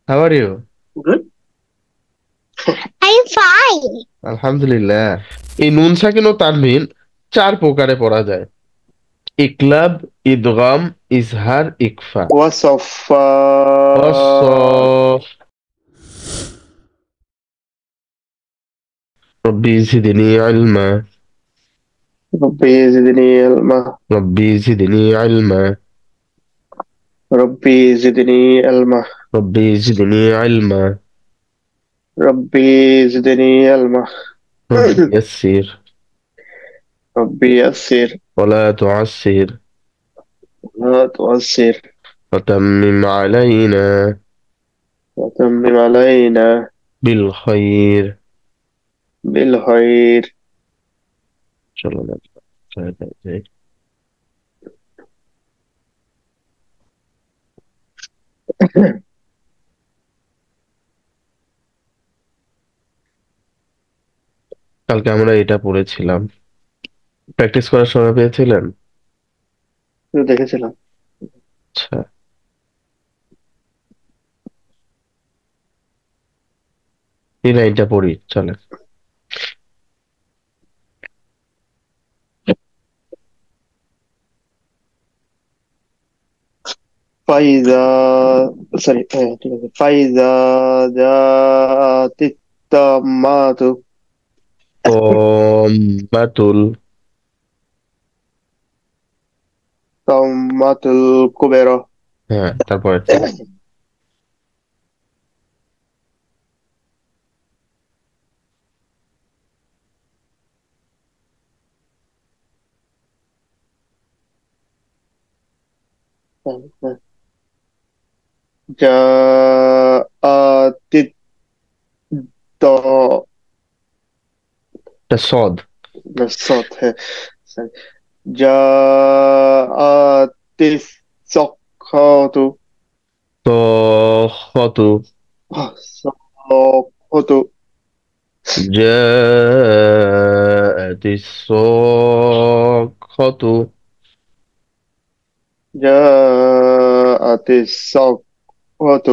How are you? Good. I'm fine. আলহামদুলিল্লাহ। এই নুন সাকিন ও তানভিন চার প্রকারে পড়া যায়: ইকলাব, ইদগাম, ইজহার, ইকফা। وصفا. والصاف. ربي زدني علما. ربي زدني علما. ربي زدني علما. ربي زدني علما. ربي زدني علما. ربي زدني علما. ربي يسر ربي يسر ولا تعسر ولا تؤثر وتمم علينا وتمم علينا بالخير. بالخير. চলো না, যাই। কালকে আমরা এটা পড়েছিলাম, প্র্যাকটিস করার সময় পেয়েছিলেন? দেখেছিলাম। আচ্ছা, এই লাইনটা পড়ি চলে। ফাইজা সরি ঠিক আছে। ফাইজা জাতিত তাম্মাতু তম্মাতুল। তাম্মাতুল কুবেরা। হ্যাঁ, তারপরেরটা। জাতিত এটা সদ। الصوت है جاءت السكرة তখতু। السكرة جاءت الصاخة. جاءت السكرة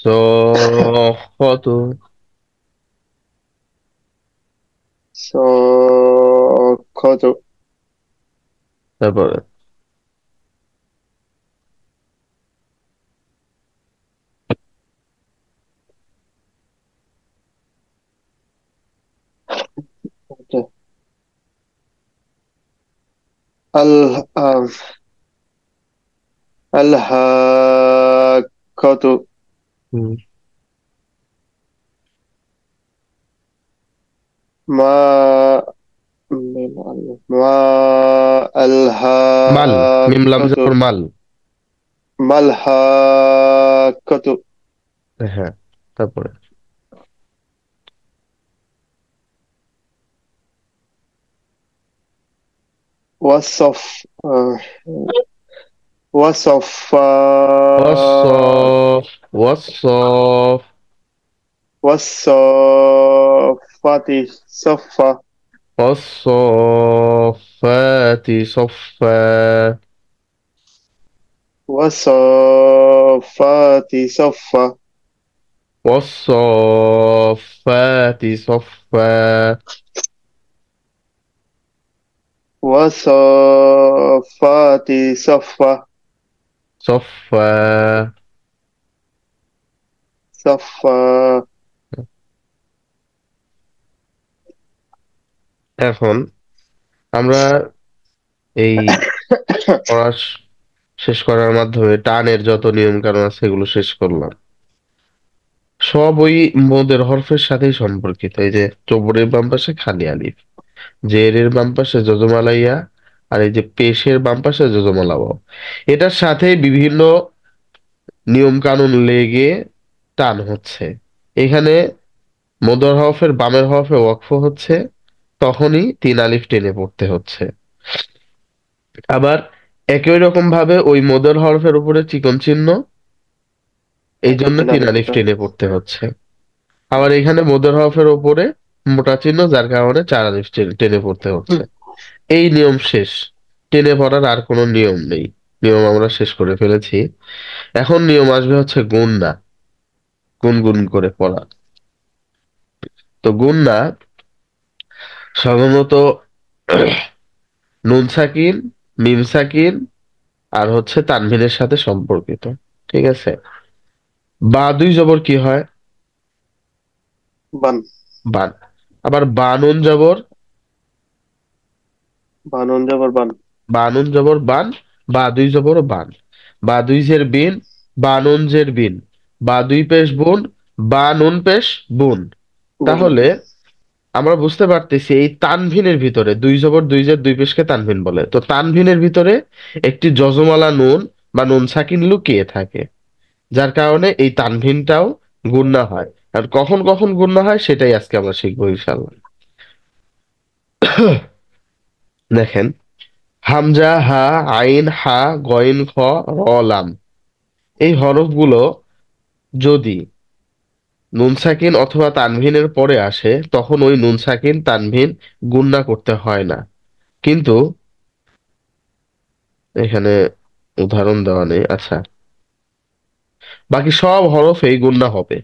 صاخة. سكرة তারপরে الهاكة হুম, ما ما মাল। মিম লাম الهاكة জবর মাল। ما الهاكة হ্যাঁ, তারপরে وصف وصفا والصاف. والصاف. والصفات صفا والصافات صفا. والصفات صفا والصافات صفا. والصفات صفا صفا. صفا এখন আমরা এই পড়া শেষ করার মাধ্যমে টানের যত নিয়ম কানুন আছে এগুলো শেষ করলাম। সব ওই মোদের হরফের সাথেই সম্পর্কিত। এই যে চবরের বাম পাশে খালি আলিফ, জেরের বাম পাশে যজমালা ইয়া, আর এই যে পেশের বাম পাশে যজমালা ওয়াও, এটার সাথে বিভিন্ন নিয়ম কানুন লেগে টান হচ্ছে। এখানে মোদর হরফের বামের হরফে ওয়াকফ হচ্ছে, তখনই তিন আলিফ টেনে পড়তে হচ্ছে। আবার একই রকম ভাবে ওই মোদর হরফের উপরে চিকন চিহ্ন, এই জন্য তিন আলিফ টেনে পড়তে হচ্ছে। আবার এখানে মোদর হরফের উপরে মোটা চিহ্ন, যার কারণে চার আলিফ টেনে পড়তে হচ্ছে। এই নিয়ম শেষ। টেনে পড়ার আর কোনো নিয়ম নেই, নিয়ম আমরা শেষ করে ফেলেছি। এখন নিয়ম আসবে হচ্ছে গুণনা। গুনগুন করে পড়া। তো গুন্না সাধারণত নুন সাকিন, মিম সাকিন আর হচ্ছে তানভীনের সাথে সম্পর্কিত। ঠিক আছে। বা দুই জবর কি হয়? বান। বান। আবার বা নুন জবর, বানুন জবর বান। বা নুন জবর বান, বা দুই জবর বান। বা দুই জের বিন, বা নুন জের বিন। বা দুই পেশ বুন, বা নুন পেশ বুন। বুন। তাহলে আমরা বুঝতে পারতেছি এই তানভিনের ভিতরে দুই জবর দুই জের দুই পেশকে তানভিন বলে। তো তানভিনের ভিতরে একটি যজমালা নুন বা নুন সাকিন লুকিয়ে থাকে, যার কারণে এই তানভিনটাও গুণনা হয়। আর কখন কখন গুণনা হয় সেটাই আজকে আমরা শিখবো ইনশাল্লাহ। দেখেন, হামজা, হা, আইন, হা, গইন, খ, র, লাম, এই হরফগুলো যদি নুন সাকিন অথবা তানভিনের পরে আসে তখন ওই নুন সাকিন তানভিন গুণনা করতে হয় না। কিন্তু এখানে উদাহরণ দেওয়া নেই। আচ্ছা, বাকি সব হরফেই গুণনা হবে।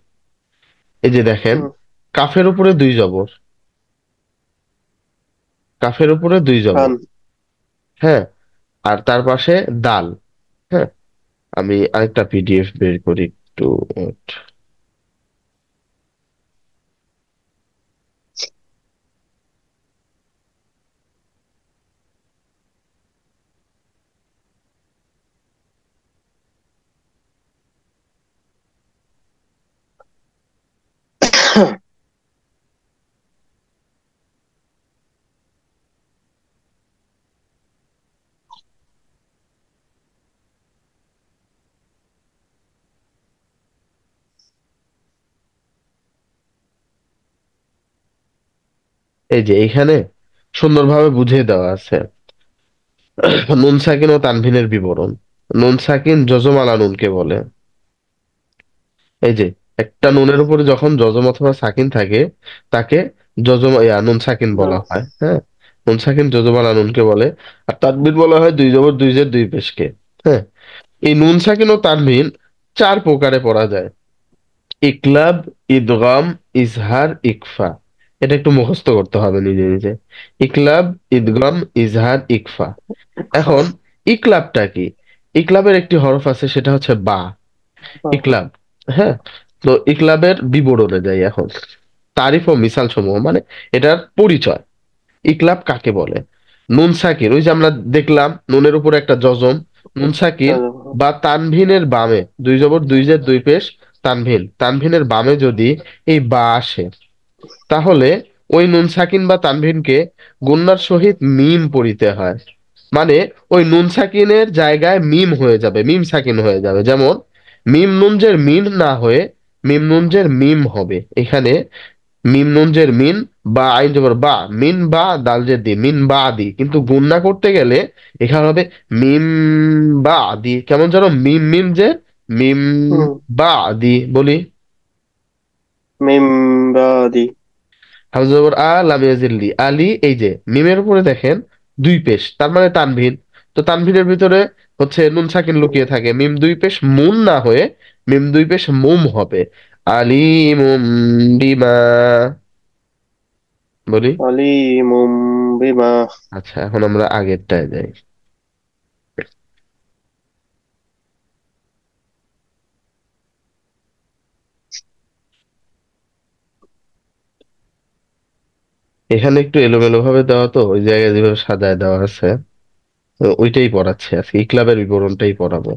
এই যে দেখেন, হুম। কাফের উপরে দুই জবর, কাফের উপরে দুই জবর। কান। হ্যাঁ। আর তার পাশে দাল। হ্যাঁ। আমি আরেকটা পিডিএফ বের করি একটু wait। এই যে এইখানে সুন্দরভাবে বুঝিয়ে দেওয়া আছে নুন সাকিন ও তানভিনের বিবরণ। নুন সাকিন যজমালা নুনকে বলে। এই যে একটা নুনের উপরে যখন যজম অথবা সাকিন থাকে তাকে নুন সাকিন বলা হুম। হয়। হ্যাঁ। নুন সাকিন যজমালা নুনকে বলে। আর তানভিন বলা হয় দুই জবর দুই জের দুই পেশকে। হ্যাঁ। এই নুন সাকিন ও তানভিন চার প্রকারে পড়া যায়: ইকলাব, ইদগাম, ইজহার, ইকফা। এটা একটু মুখস্থ করতে হবে নিজে নিজে। ইকলাব, ইদগাম, ইজহার, ইকফা। খা। এখন ইকলাবটা কি? ইকলাবের একটি হরফ আছে, সেটা হচ্ছে বা। বা। ইকলাব। হ্যাঁ। তো ইকলাবের বিবরণে যাই এখন। তারিফ ও মিসাল সমূহ, মানে এটার পরিচয়। ইকলাব কাকে বলে? নুন সাকিন, ওই যে আমরা দেখলাম নুনের উপরে একটা যজম, নুন সাকিন বা তানভিনের বামে দুই জবর দুই জের দুই পেশ তানভিন, তানভিনের বামে যদি এই বা আসে তাহলে ওই নুন সাকিন বা তানভিনকে গুণনার সহিত মিম পড়িতে হয়। মানে ওই নুন সাকিনের জায়গায় মিম হয়ে যাবে, মিম সাকিন হয়ে যাবে। যেমন মিম নুনজের মিন না হয়ে মিম নুনজের মিম হবে এখানে। মিম নুনজের মিন, বা আইন জবর বা, মিন বা দাল জের দি, মিন বা দি। কিন্তু গুণনা করতে গেলে এখানে হবে মিম বা দি। কেমন যেন মিম মিম যে মিম হুম। বা দি বলি। মিম বাদি। হামজা জবর আ, লাম ইয়াজির লি, আলি। এই যে মিমের উপরে দেখেন দুই পেশ, তার মানে তানভীন। তো তানভীনের ভিতরে হচ্ছে নুন সাকিন লুকিয়ে থাকে, মিম দুই পেশ মুন না হয়ে মিম দুই পেশ মুম হবে। আলিমুম বিমা বলি। আলিমুম বিমা। আচ্ছা, এখন আমরা আগেরটায় যাই। এখানে একটু এলোমেলো ভাবে দেওয়া, তো ওই জায়গায় যেভাবে সাজায় দেওয়া আছে তো ওইটাই পড়াচ্ছে আজকে, ইকলাবের বিবরণটাই পড়াবো।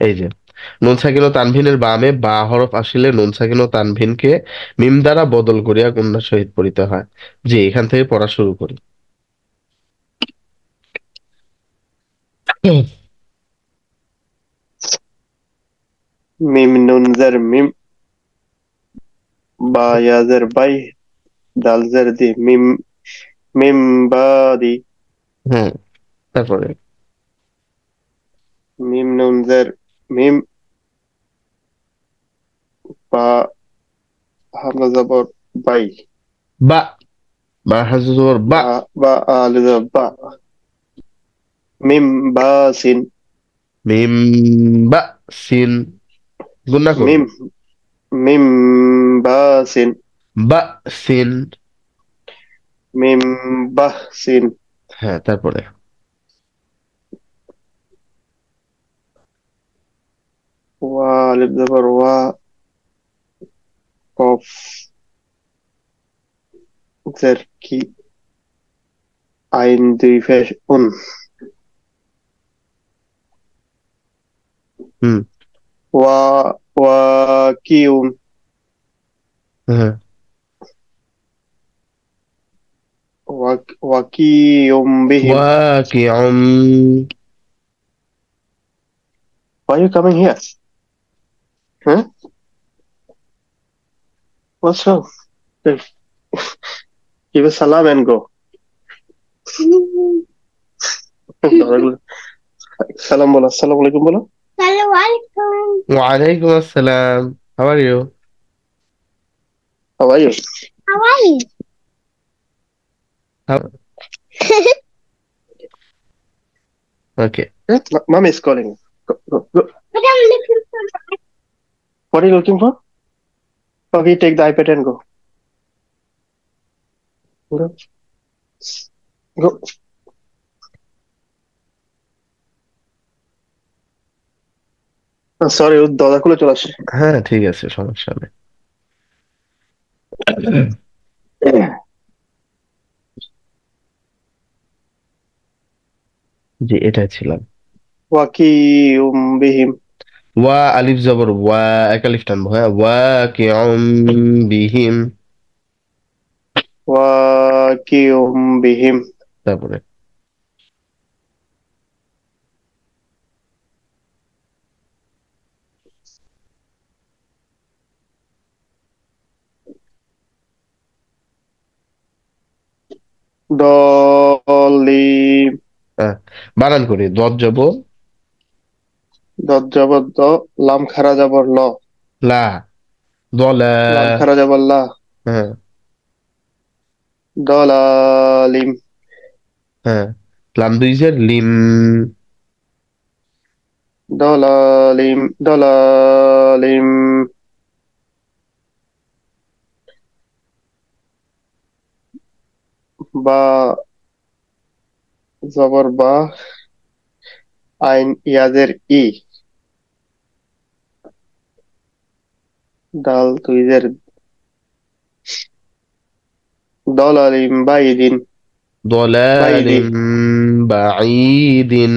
এই যে, নুন সাকিন ও তানভিনের বামে বা হরফ আসিলে নুন সাকিন ও তানভিনকে মিম দ্বারা বদল করিয়া গুণনার সহিত পড়িতে হয়। জি, এখান থেকে পড়া শুরু করি। হুম। মিম নুন জের মিম। বা ইয়া জের বাই। দাল জের দি মিম। মিম বাদি। তারপরে মিম নুন জের মিম। বা হামজা জবর বাই। বা, বা হাজু জবর বা। বা। বা আল জবর বা। মিম বা সিন। মিম বা সিন। গুণনা করব। মিম মিম বা সিন। বা সিন। মিম বাহ সিন। হ্যাঁ, তারপরে ওয়া আলিফ জবর ওয়া, কফ জের কি, আইন দুই ফেস উন। হুম। ওয়া ওয়া কি উন। হ্যাঁ। ওয়া ওয়া কি বিহিম। ওয়াকিউম। Why are you coming here? Huh? What's wrong? Give a salam and go. সালাম বলো, আসসালামু আলাইকুম বলো। ওয়ালাইকুম আসসালাম। How are you? How are you? Okay. Eh, Mom is calling. Go, go, go. What are you looking for? Okay, take the iPad and go. Go. Go. Sorry, ও দরজা খুলে চলে আসে। হ্যাঁ, ঠিক আছে, সমস্যা নেই। জি, এটাই ছিলাম। ওয়াকি বিহিম। ওয়া আলিফ জবর ওয়া, এক আলিফ টানবো, হ্যাঁ, ওয়া বিহিম। ওয়াকি বিহিম। তারপরে দলিম। হ্যাঁ, বানান করি, দত জব দত জবর দ, লাম খারা জবর ল, লা, দলা। লাম খারা জবর লা, হ্যাঁ। দলালিম। হ্যাঁ, লাম দুই জের লিম। দলালিম দলালিম। বা জবর বা, আইন ইয়াদের ই, দাল তুইজের দলালিম বাইদিন। বাইদি। দলালিম বাঈদিন।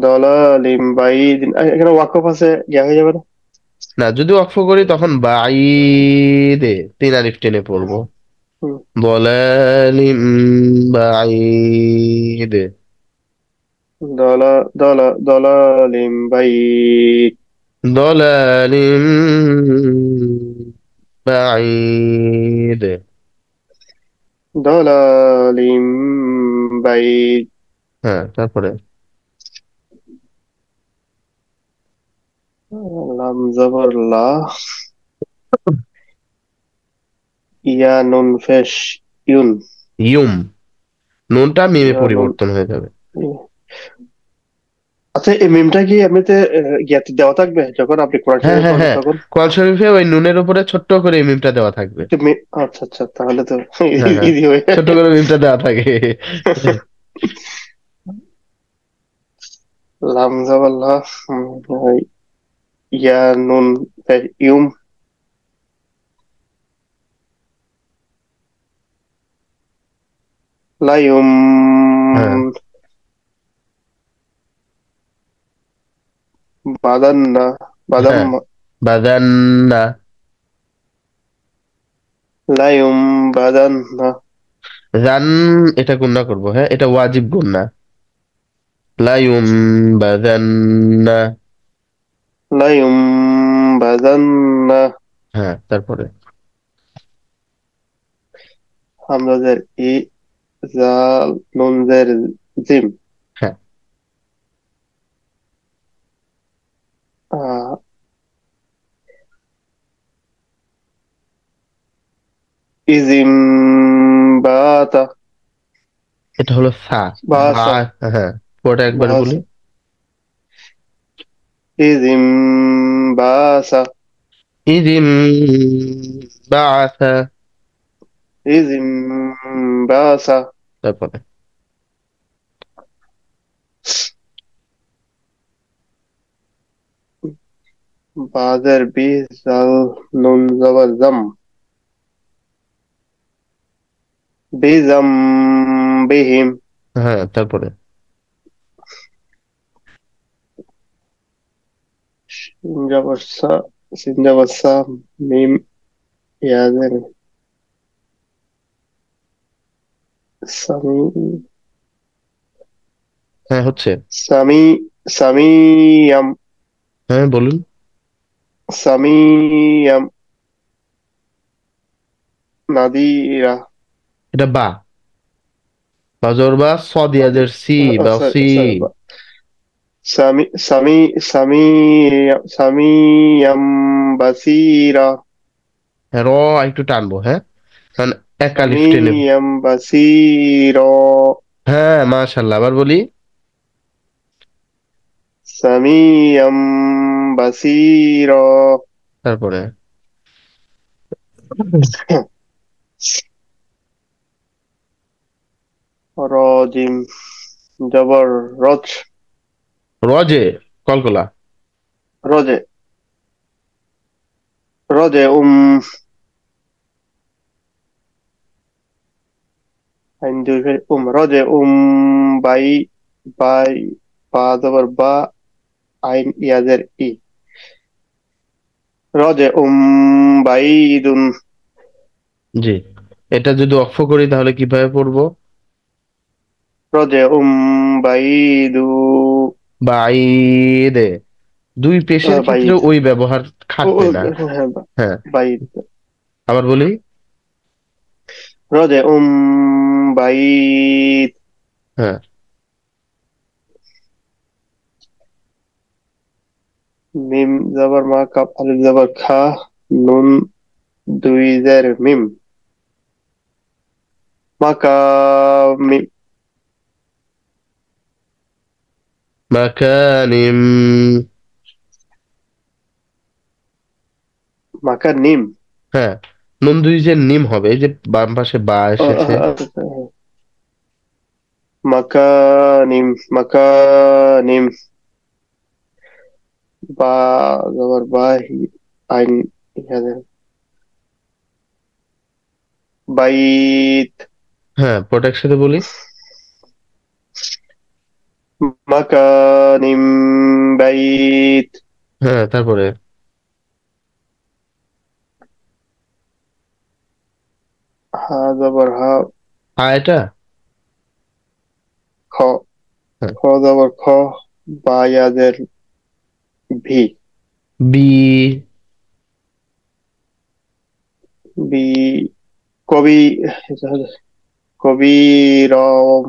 দলালিম বাইদিন, এখানে ওয়াকফ আছে, ইয়া হয়ে যাবে না? না, যদি ওয়াকফ করি তখন বাঈদে তিন আলিফ টেনে পড়বো। হুম। দলালিম বাঈদ। দলালিম বাইদ। দলালিম বাঈদ। দলালিম বাইদ। হ্যাঁ, তারপরে লাম জবর লা, ইয়া নুন ফেশ ইউন। ইউম, নুনটা মিমে ইয়া নুন। পরিবর্তন হয়ে যাবে। আচ্ছা, এই মিমটা কি এমনিতে ইয়াতে দেওয়া থাকবে যখন আপনি কোরআন হ্যাঁ, শরীফ হ্যাঁ, পড়বেন হ্যাঁ, তখন? কোরআন শরীফে ওই নুনের উপরে ছোট্ট করে এই মিমটা দেওয়া থাকবে। আচ্ছা আচ্ছা, তাহলে তো হ্যাঁ, হ্যাঁ, ইজি হয়ে ছোট্ট করে মিমটা দেওয়া থাকে। লাম জবর লা, ইয়া নুন ফেশ ইউম। লাইম হ্যাঁ, বাদান্না। বাদাম। হ্যাঁ, বাদান্না। লাইম বাদান্না। জান, এটা গুণনা করবো, হ্যাঁ, এটা ওয়াজিব গুণনা। লাইম বাদান্না। লাইম বাদান্না। হ্যাঁ, তারপরে হামজাদের ই, জাল নুনজের জিম। হ্যাঁ, আহ, ইজিম বাতা। এটা হলো সা। বা। বাসা। হ্যাঁ, পুরোটা একবার বলি। বাসা। إذ انبعث إذ انبعث। إذ انبعث তারপরে বাজার বি জাল নুন জবর জাম বিজাম বিহিম হ্যাঁ, তারপরে সিন জবর সা সিন জবর সা মিম ইয়াজের সামি হ্যাঁ হচ্ছে। সামি সামিয়াম হ্যাঁ বলুন। সামিয়াম নাদিরা এটা বা, বাজর বা সদিয়াদের সি বা সরি সি। সরি সামি সামি সামি সামিয়াম বাসিরা হ্যাঁ, র একটু টানবো, হ্যাঁ, মানে এক আলিফ টেনে। সামিয়াম বাসিরা হ্যাঁ, মাশাল্লাহ, আবার বলি। সামিয়াম বাসিরা তারপরে রজিম জবর রজ রজে, কলকলা। রজে রজে আইন দুই ফের রজে বাই বাই বা জবর বা আইন ইয়াজের ই রজে বাইদুন জি, এটা যদি অক্ষ করি তাহলে কিভাবে পড়বো? রজে বাইদু বা ঈদে, দুই পেশের ক্ষেত্রে বাইদ ওই ব্যবহার ও ও, খাটবে না। হ্যাঁ হ্যাঁ, বাইদ আবার বলি। রজে বাইদ হ্যাঁ, মিম জবর মা কাপ আলিফ জবর খা নুন দুই জের মিম মাকা মিম মাকানিম। মাকা নিম হ্যাঁ, নুন দুই যে নিম হবে, এই যে বাম পাশে বা এসেছে। মাকা নিম মাকা নিম বা জবর বাহি আইন ইয়াদের বাইত হ্যাঁ, পড়া একসাথে বলি। মাকানিম বাইত হ্যাঁ, তারপরে হা জবর হা আ এটা। খ হ্যাঁ, খ জবর খ বায়াদের ভি বি। বি কবি কবিরম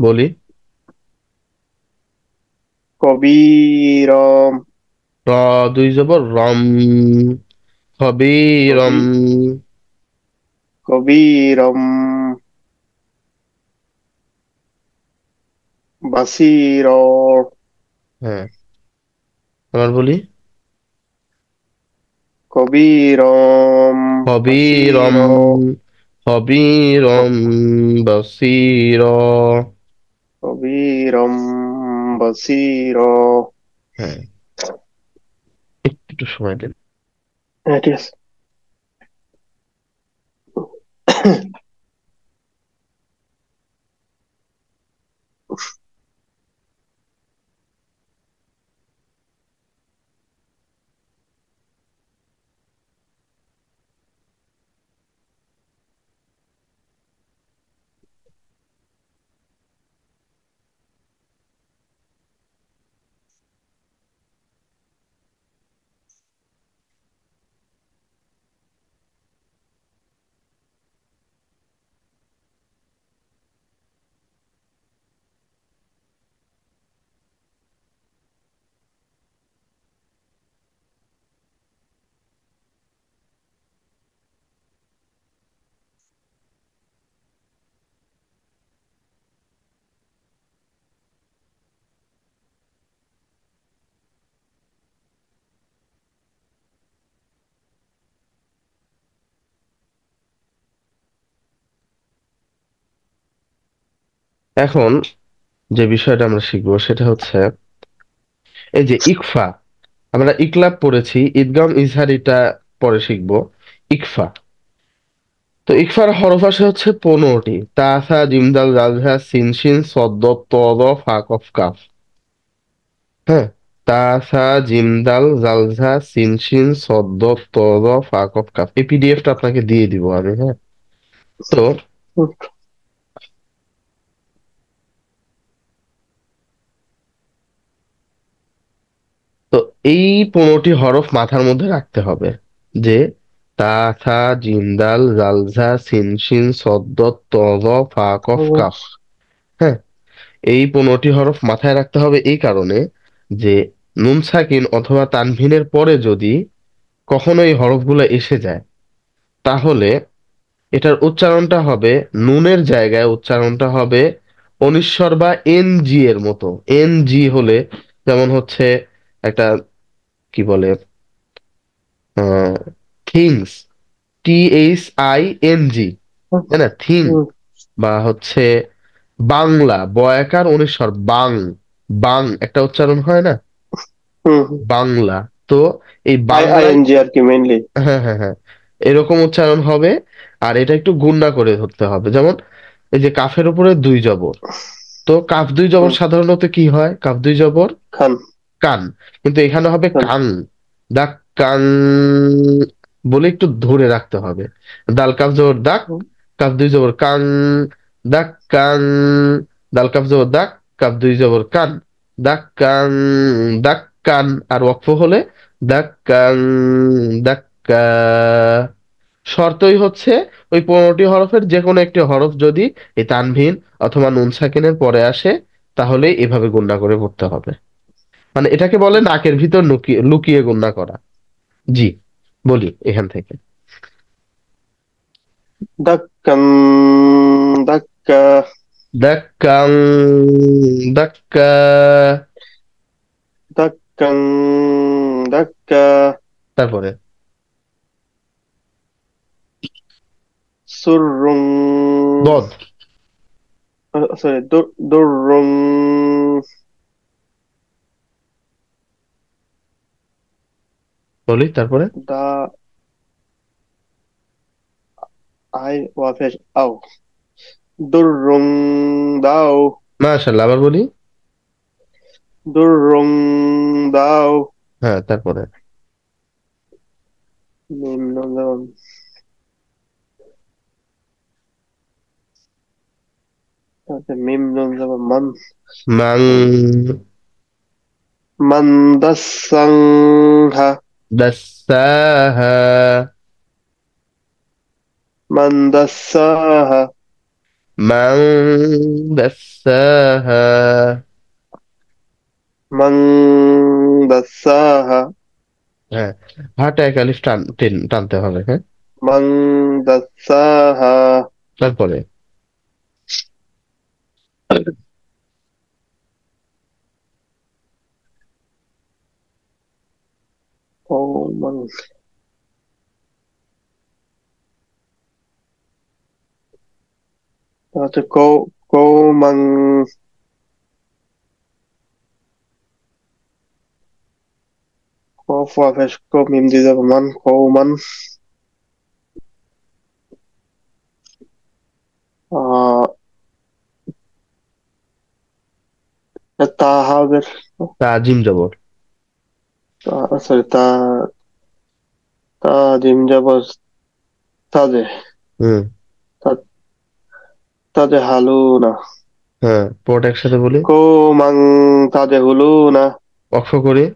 বলি। কবিরম র দুই জবর রম, হবে কবি রম। কবিরম বাসির হ্যাঁ, আবার বলি। কবিরম বাসির হবিরম, হবিরম বসির। কবিরম বাসির হ্যাঁ, একটু সময় দেন। হ্যাঁ ঠিক আছে এখন যে বিষয়টা আমরা শিখবো সেটা হচ্ছে এই যে ইকফা, আমরা ইকলাব পড়েছি, ইদগাম ইজহারিটা পরে শিখবো। ইকফা, তো ইকফার হরফ আসে হচ্ছে 15টি: তা সা জিম দাল জাল জা সিন শিন সদ দ ত দ ফা কফ কাফ। হ্যাঁ, তা সা জিম দাল জাল জা সিন শিন সদ দ ত দ ফা কফ কাফ। এই পিডিএফটা আপনাকে দিয়ে দিব আমি, হ্যাঁ। তো তো এই 15টি হরফ মাথার মধ্যে রাখতে হবে, যে তা থা জিম দাল জাল ঝা সিন শিন সদ দ ত জ ফা কফ কাফ। হ্যাঁ, এই 15টি হরফ মাথায় রাখতে হবে এই কারণে যে নুন সাকিন অথবা তানভিনের পরে যদি কখনো এই হরফগুলো এসে যায়, তাহলে এটার উচ্চারণটা হবে, নুনের জায়গায় উচ্চারণটা হবে অনিস্বর বা এন জি এর মতো। এন জি হলে যেমন হচ্ছে একটা, কি বলে, থিংস, THING, তাই না, থিং। হুম বা হচ্ছে বাংলা, বয়াকার অনুস্বর বাং, বাং একটা উচ্চারণ হয় না, হুম হুম। বাংলা। তো এই আই বাংলায়, আইএনজি আর কি মেইনলি। হ্যাঁ হ্যাঁ হ্যাঁ, এরকম উচ্চারণ হবে। আর এটা একটু গুণনা করে ধরতে হবে, যেমন এই যে কাফের উপরে দুই জবর, তো কাফ দুই জবর হুম। সাধারণত কি হয়, কাফ দুই জবর খান। কান, কিন্তু এখানে হবে খান। কাং। দাক কাং বলে একটু ধরে রাখতে হবে। দাল কাফ জবর দাক, হুম কাফ দুই জবর কাং, দাক কাং। দাল কাফ জবর দাক, কাফ দুই জবর কান, দাক কাং, দাক কান। আর ওয়াকফ হলে দাক কাং, দাক্কা। শর্তই হচ্ছে ওই 15টি হরফের যে কোনো একটি হরফ যদি এই তানভিন অথবা নুন সাকিনের পরে আসে, তাহলে এভাবে গুণনা করে পড়তে হবে। মানে এটাকে বলে নাকের ভিতর লুকিয়ে লুকিয়ে গুণনা করা। জি, বলি এখান থেকে। দাক্কান। দাক্কা। দাক্কাং, দাক্কা। দাক্কান। দাক্কা। তারপরে সুররুং। দদ, সরি, দুররুং। বলি তারপরে। দা আই ওয়াফেশ আও। দুররুং দাও। মাশাআল্লাহ, আবার বলি। দুররুং দাও। হ্যাঁ, তারপরে মিম নুন যেমন মিম নুন যেমন মান। মাং, মান্দাসাংহা। দাসাহা, মান্দাসাহা। মাং, দাসাহা। মান্দাসাহা। হ্যাঁ, হাটা এক আলিফ টানতে হবে, হ্যাঁ। মান্দাসাহা। তারপরে ও মান। আচ্ছা, কৌমান। কফ ওয়াফেশ মিম দিয়ে যাবো মান কৌমান। আহ তাহাবের। তাজিম জবর। সরি, তা জিম যাবো তাজে। হুম। তা- তাজে হালু না। হ্যাঁ, পড় একসাথে বলি। কৌমাং তাজে হুলু না। অক্ষ করে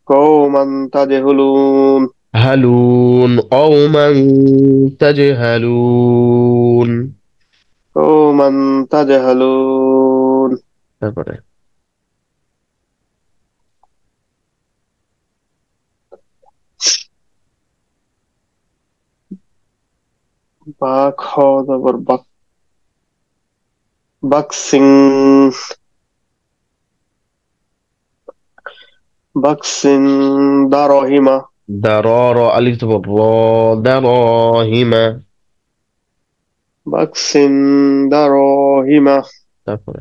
কৌমান তাজে হুলুন। হালুন, অওমান তাজহালুন। কৌমান তাজে হালুন। তারপরে বা খ তারপর বাক্সিং। বাক্সিং দারহিমা। দারর, আলিফ জবর র, দারহিমা। বাক্সিন দারহিমা। তারপরে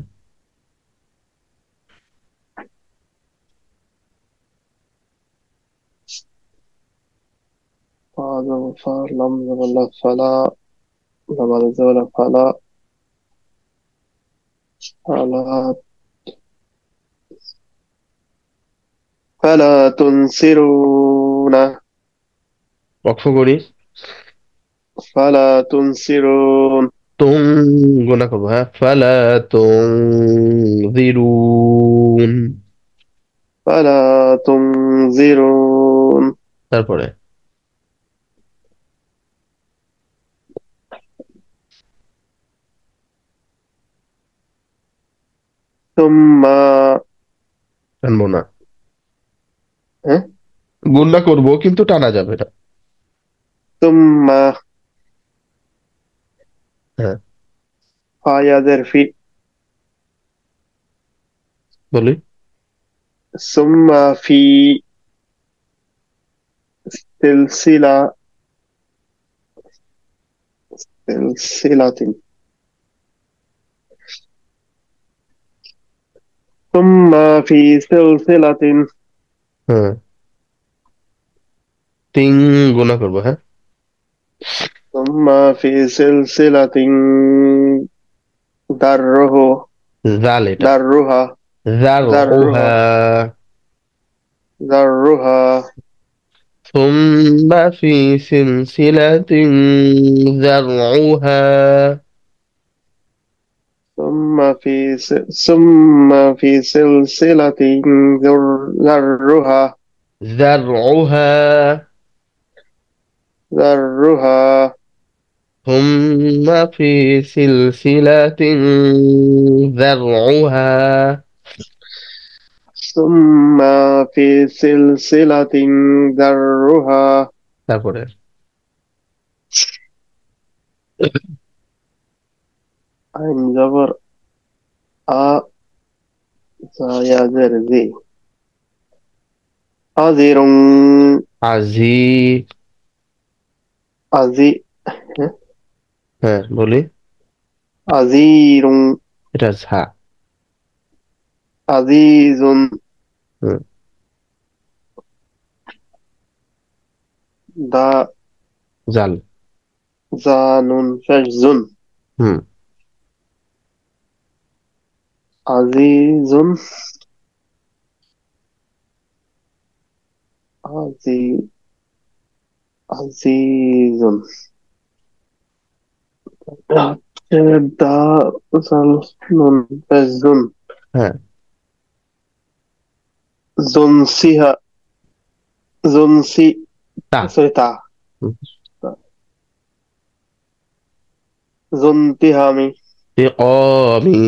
লাম জাবাল্লাহ ফালা, লাম আলিফ জাবাল্লাহ ফালা, ফালা, ফালা তুনসিরুনা, ওয়াকফ করি। ফালা তুনসিরুন, তুম গুণা করবো, হ্যাঁ, ফালা তুম জিরুন। ফালা তুনজিরুন। তারপরে সুম্মা, টানবো না। হ্যাঁ, গুণা করবো কিন্তু টানা যাবে না। সুম্মা, হ্যাঁ, ফায়াদের ফি, বলি। সুম্মা ফি সিলসিলা, সিলসিলাতিন, সুম্মা ফি সিলসিলাতিন, হ্যাঁ, তিন গুণা করবো, হ্যাঁ। সুম্মা ফি সিলসিলাতিন দাররুহু, জাল এটা। দাররুহা, জার ওহা। দাররুহা, দাররুহা, ثم في سلسلة ذرعها. ثم في سلسلة ذرها، ذرعها. ذرها، ثم في سلسلة ذرعها. ثم في سلسلة ذرها. তারপরে عين جبر أ، يا زرزي، أزير، আজি। أزي، হ্যাঁ, বলি। أزير، এটা ঝা। عزيز، হুম, دا، জাল। زان فجز، হুম, عزيز، عزي، عزيز، دا، زال فجز، হ্যাঁ, زنسيها، زنسي، তা। سوري تا، হুম, زنتهامي، ইকামি।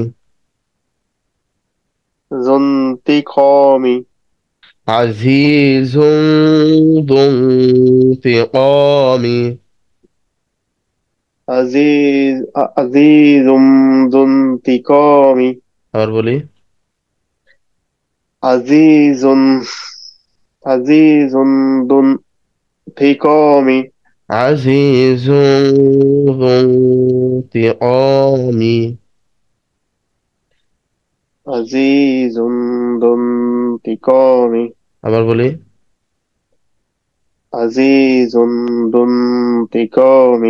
زنتقامي، আজিজুন যু ইন্তিকামি। عزيز، عزيز ذو انتقام، আবার বলি। عزيز، عزيز ذو انتقام، আজিজুন যু ইন্তিকামি। عزيز ذو انتقام، আবার বলি। عزيز ذو انتقام.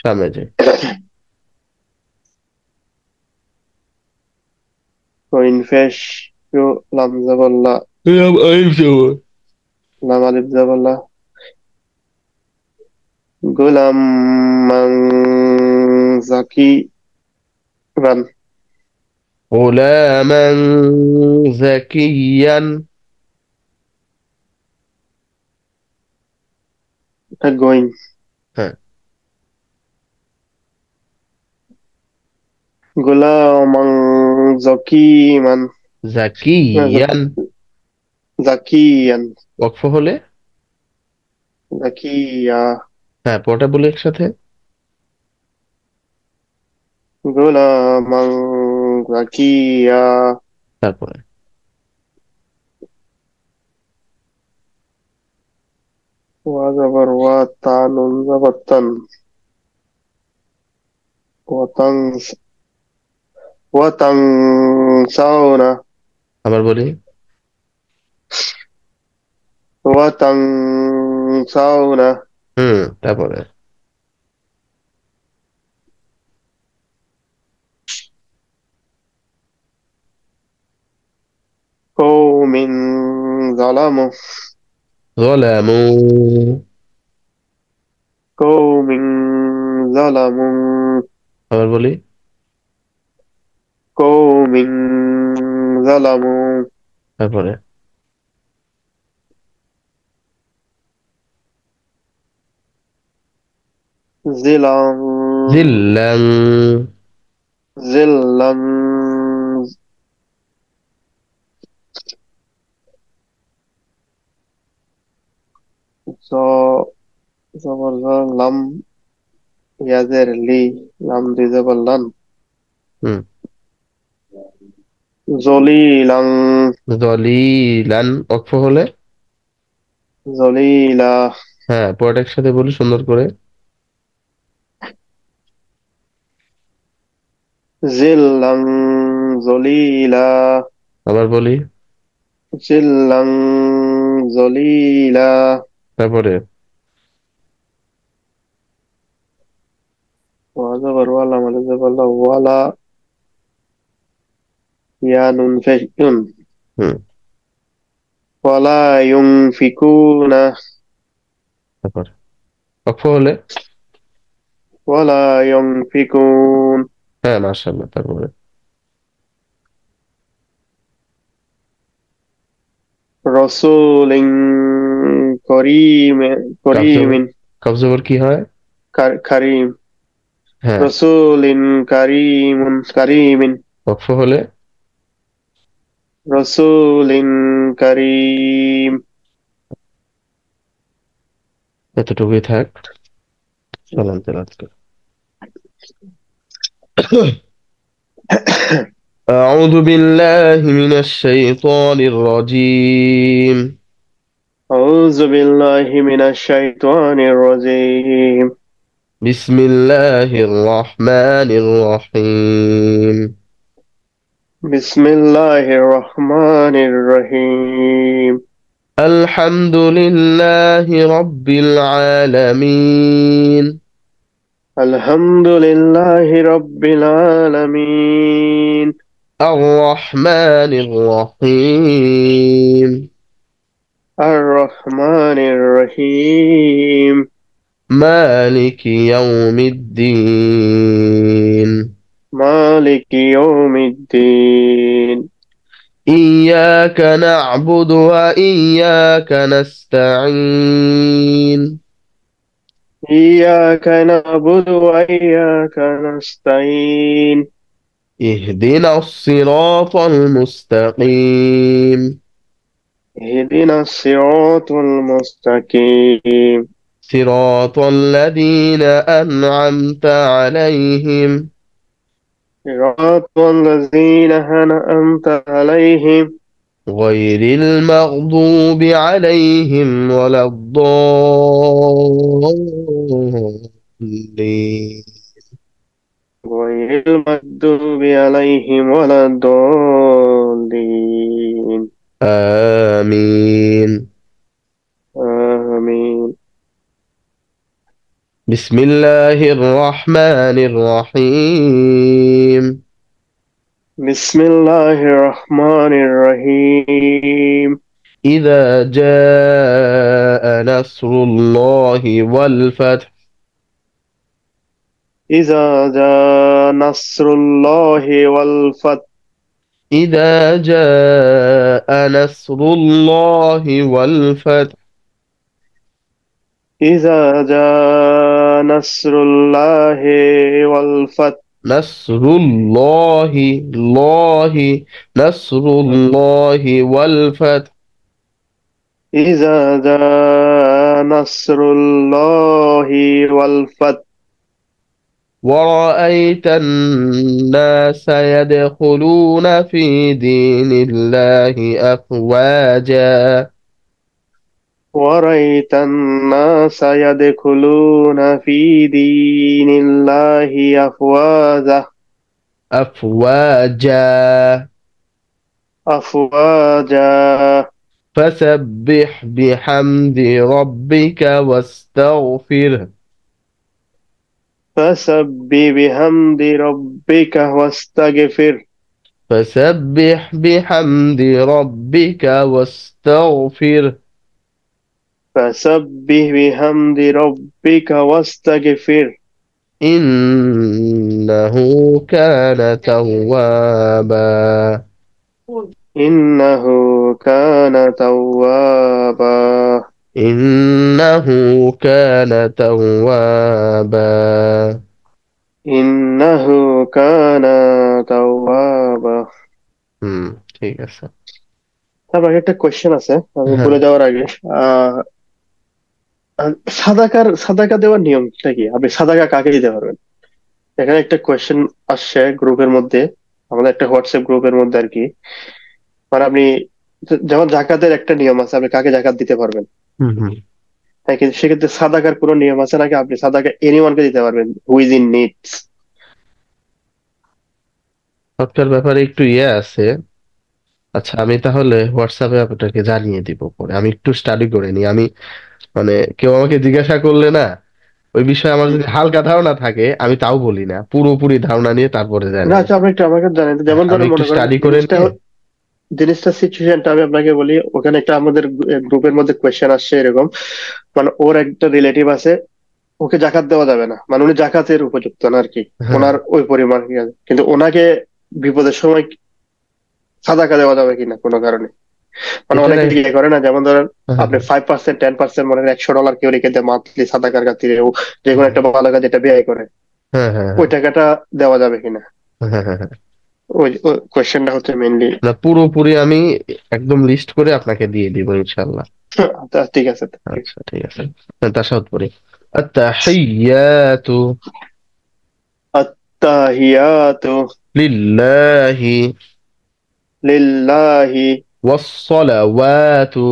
সামনে যাই। وإن فاش يو لام زبالله، আইব যাবো। لام ألف زبالله، غلام من زكي بن، غلاما زكيا. going. হ্যাঁ, غلاما زكي من، জাকিয়ান। زكيا، ওয়াকফ হলে। زكيا، হ্যাঁ, পড়াটা বলি একসাথে। غلاما زكيا. তারপরে وزبر وتان زبطن، وتنس وتنسون আবার বলি। وتنسون তারপরে قوم ظلموا ظلموا قوم ظلموا আবার বলি। قوم ظلموا তারপরে ظلا জিল্লাং ظلا ظ- زبر ظ لم يزر لي لم دي زبر لن হুম জলিলাং জলিলান অক্ষ হলে। জলিলা হ্যাঁ, পরেরটা একসাথে বলি সুন্দর করে। জিল্লাং জলিলা আবার বলি। জিল্লাং জলিলা তারপরে ওয়া জবর ওয়ালা মানে জবর লা ওয়ালা ইয়া নুন ফেকুন হুম ওয়ালা ইউনফিকুনা তারপর অক্ষ হলে। ওয়ালা ইউনফিকুন হ্যাঁ, মাশাআল্লাহ। তারপরে রসুলিন করিম কাফ জবর। করিমিন কাফ জবর কি হয়? কারিম হ্যাঁ, রসুলিন কারিমিন অক্ষ হলে। রসুলিন কারিম এতটুকুই থাক। চলেন তেলাওয়াত করি। أعوذ بالله من الشيطان الرجيم. أعوذ بالله من الشيطان الرجيم بسم الله الرحمن الرحيم. بسم الله الرحمن الرحيم الحمد لله رب العالمين. الحمد لله رب العالمين الرحمن الرحيم. الرحمن الرحيم مالك يوم الدين. مالك يوم الدين إياك نعبد وإياك نستعين. إياك نعبد وإياك نستعين اهدنا الصراط المستقيم. اهدنا الصراط المستقيم صراط الذين أنعمت عليهم صراط الذين أنعمت عليهم غير المغضوب عليهم ولا الضالين. غير المغضوب عليهم ولا الضالين آمين. آمين بسم الله الرحمن الرحيم. بسم الله الرحمن الرحيم إذا جاء نصر الله والفتح. إذا جاء نصر الله والفتح إذا جاء نصر الله والفتح. إذا جاء نصر الله والفتح نصر الله الله نصر الله والفتح. إذا جاء نصر الله والفتح ورأيت الناس يدخلون في دين الله أفواجا. ورأيت الناس يدخلون في دين الله أفواجا أفواجا. أفواجا فسبح بحمد ربك واستغفره. فسبح بحمد ربك واستغفر فسبح بحمد ربك واستغفره. فسبح بحمد ربك واستغفر إنه كان توابا. إنه كان توابا إنه كان توابا. إنه كان توابا হুম, ঠিক আছে। তারপর একটা কোয়েশ্চেন আছে আমি হ্যাঁ। বলে যাওয়ার আগে আহ সাদাকা দেওয়ার নিয়মটা কি? আপনি সাদাকা কাকে দিতে পারবেন? এখানে একটা কোয়েশ্চেন আসছে গ্রুপের মধ্যে, আমাদের একটা হোয়াটসঅ্যাপ গ্রুপের মধ্যে আর কি। মানে আপনি যেমন জাকাতের একটা নিয়ম আছে, আপনি কাকে জাকাত দিতে পারবেন। হুম হুম। হ্যাঁ, কিন্তু সেক্ষেত্রে সাদাকার কোনো নিয়ম আছে নাকি আপনি সাদাকা এনিওয়ানকে দিতে পারবেন হু ইজ ইন নিডস? সবটার ব্যাপারে একটু ইয়ে আছে। আচ্ছা, আমি তাহলে হোয়াটসঅ্যাপে আপনাকে জানিয়ে দিব পরে। আমি একটু স্টাডি করে নিই। আমি মানে কেউ আমাকে জিজ্ঞাসা করলে না, ওই বিষয়ে আমার যদি হালকা ধারণা থাকে আমি তাও বলি না, পুরোপুরি ধারণা নিয়ে তারপরে না, জানাই। আচ্ছা, আপনি একটু আমাকে জানেন তো। হ্যাঁ, যেমন আমি ধরেন একটু মনে করেন স্টাডি করে জিনিসটা নিয়ে। জিনিসটা সিচুয়েশনটা আমি আপনাকে বলি। ওখানে একটা আমাদের গ্রুপের মধ্যে কোয়েশ্চেন আসছে এরকম, মানে ওর একটা রিলেটিভ আছে, ওকে জাকাত দেওয়া যাবে না, মানে উনি জাকাতের উপযুক্ত না আর কি, হ্যাঁ, ওনার ওই পরিমাণ কি আছে, কিন্তু ওনাকে বিপদের সময় সাদাকা দেওয়া যাবে কিনা কোনো কারণে। মানে এটা অনেকে ইয়ে করে না, যেমন ধরেন হ্যাঁ আপনি 5%, 10%, মনে করেন $100 কেউ রেখে দেয় মান্থলি সাদাকার খাতিরে, ও যে কোনো একটা ভালো কাজ যেটা ব্যয় করে, হ্যাঁ হ্যাঁ ওই হ্যাঁ টাকাটা দেওয়া যাবে কিনা। হ্যাঁ হ্যাঁ হ্যাঁ হ্যাঁ। ওই কোয়েশ্চেনটা হচ্ছে মেইনলি। না, পুরোপুরি আমি একদম লিস্ট করে আপনাকে দিয়ে দিব ইনশাল্লাহ। আচ্ছা, ঠিক আছে। আচ্ছা, ঠিক আছে। তাশাহুদ পড়ি। আত্তাহিয়াতু আত্তাহিয়াতু লিল্লাহি লিল্লাহি ওয়াসসালাওয়াতু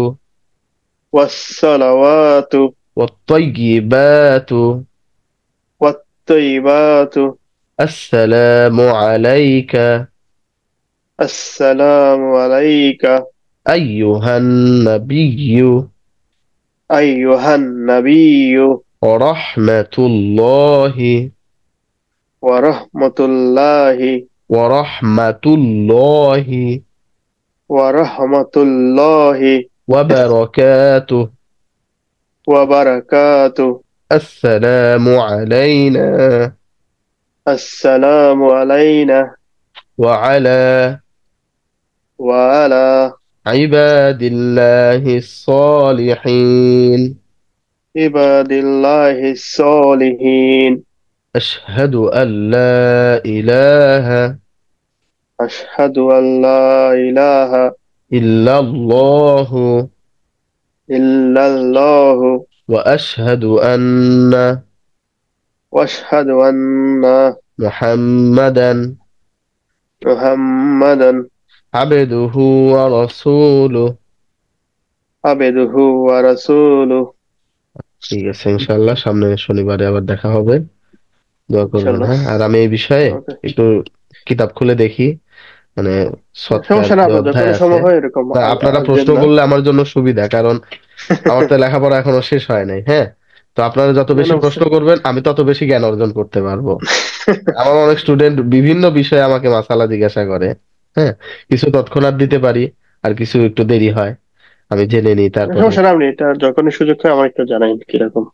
ওয়াসসালাওয়াতু ওয়াত্তাইয়িবাতু ওয়াত্তাইবাতু আসসালামু আলাইকা আসসালামু আলাইকা আইয়ুহান নাবিয়্যু আইয়ুহান নাবিয়্যু ওয়া রাহমাতুল্লাহি ওয়া রাহমাতুল্লাহি ওয়া রাহমাতুল্লাহি ওয়া রাহমাতুল্লাহি ওয়া বারাকাতুহু। ওয়া বারাকাতু আসসালামু আলাইনা আসসালামু আলাইনা ওয়া আলা ওয়া আলা ইবাদিল্লাহিস সালিহিন। ইবাদিল্লাহিস সলিহিন। আশহাদু আল্লা ইলাহা আশহাদু আল্লা ইলাহা ইল্লাল্লাহু ইল্লাল্লাহু ওয়া আশহাদু আন্না ওয়া আশহাদু আন্না মুহাম্মাদান মুহাম্মাদান আবদুহু ওয়া রাসূলুহু। আবদুহু ওয়া রাসূলুহু। ঠিক আছে, ইনশাআল্লাহ সামনের শনিবারে আবার দেখা হবে। দোয়া করবেন, ইনশাআল্লাহ। হ্যাঁ। আর আমি এই বিষয়ে ওকে। একটু কিতাব খুলে দেখি, মানে সৎকার সমস্যা না, যে আপনার অধ্যায় যখনই আছে। সময় হয় এরকম না, আপনারা আসবেন প্রশ্ন না। করলে আমার জন্য সুবিধা, কারণ আমার তো লেখাপড়া এখনো শেষ হয় নাই, হ্যাঁ। তো আপনারা যত না, না, বেশি প্রশ্ন অবশ্যই। করবেন আমি তত বেশি জ্ঞান অর্জন করতে পারবো। আমার অনেক স্টুডেন্ট বিভিন্ন বিষয়ে আমাকে মাসালা জিজ্ঞাসা করে, হ্যাঁ। কিছু তৎক্ষণাৎ দিতে পারি, আর কিছু একটু দেরি হয়, আমি জেনে নিই তারপরে। সমস্যা না, আপনি এটা যখনই সুযোগ হয় আমার একটু জানাই কিরকম।